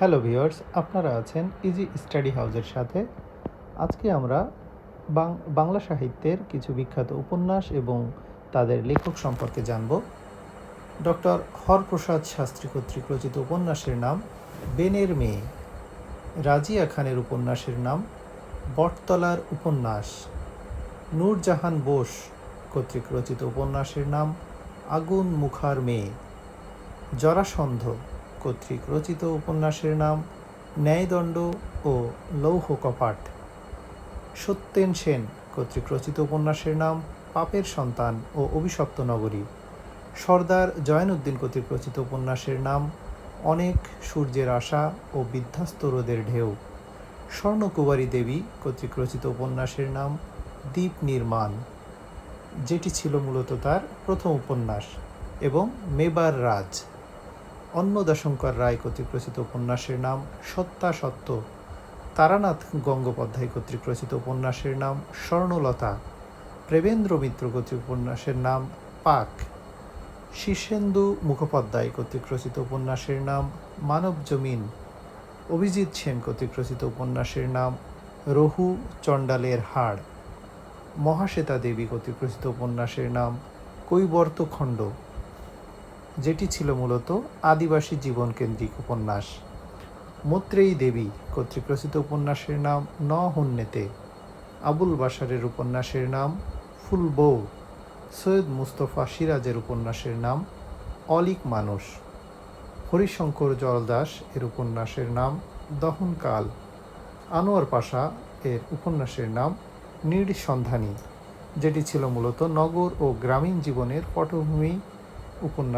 Hello viewers, আপনারা আছেন easy study হাউসের সাথে। আজকে আমরা বাংলা সাহিত্যের কিছু বিখ্যাত উপন্যাস এবং তাদের লেখক সম্পর্কে জানব। ডক্টর হরপ্রসাদ শাস্ত্রী কর্তৃক রচিত উপন্যাসের নাম বেনের মেয়ে। রাজিয়া খানের উপন্যাসের নাম বটতলার উপন্যাস। নূরজাহান বোস কর্তৃক রচিত উপন্যাসের নাম আগুন মুখার মেয়ে। জরাসন্ধ কর্তৃক রচিত উপন্যাসের নাম ন্যায়দণ্ড ও লৌহ কপাট। সত্যেন সেন কর্তৃক রচিত উপন্যাসের নাম পাপের সন্তান ও অভিশপ্ত নগরী। সর্দার জয়নুদ্দিন কর্তৃক রচিত উপন্যাসের নাম অনেক সূর্যের আশা ও বিধ্বস্ত রোদের ঢেউ। স্বর্ণকুমারী দেবী কর্তৃক রচিত উপন্যাসের নাম দ্বীপ নির্মাণ, যেটি ছিল মূলত তার প্রথম উপন্যাস, এবং মেবার রাজ। অন্নদাশঙ্কর রায় কর্তৃক রচিত উপন্যাসের নাম সত্যাসত্য। তারানাথ গঙ্গোপাধ্যায় কর্তৃক রচিত উপন্যাসের নাম স্বর্ণলতা। প্রেমেন্দ্র মিত্র কর্তৃক উপন্যাসের নাম পাক। শীর্ষেন্দু মুখোপাধ্যায় কর্তৃক রচিত উপন্যাসের নাম মানব জমিন। অভিজিৎ সেন কর্তৃক রচিত উপন্যাসের নাম রঘু চণ্ডালের হাড়। মহাশ্বেতা দেবী কর্তৃক রচিত উপন্যাসের নাম কৈবর্তখণ্ড, যেটি ছিল মূলত আদিবাসী জীবনকেন্দ্রিক উপন্যাস। মৈত্রেয়ী দেবী কর্তৃক রচিত উপন্যাসের নাম ন হুন্নেতে। আবুল বাশারের উপন্যাসের নাম ফুল বউ। সৈয়দ মুস্তফা সিরাজের উপন্যাসের নাম অলিক মানুষ। হরিশঙ্কর জলদাস এর উপন্যাসের নাম দহনকাল। আনোয়ার পাশা এর উপন্যাসের নাম নির্সন্ধানী, যেটি ছিল মূলত নগর ও গ্রামীণ জীবনের পটভূমি উপন্যাস।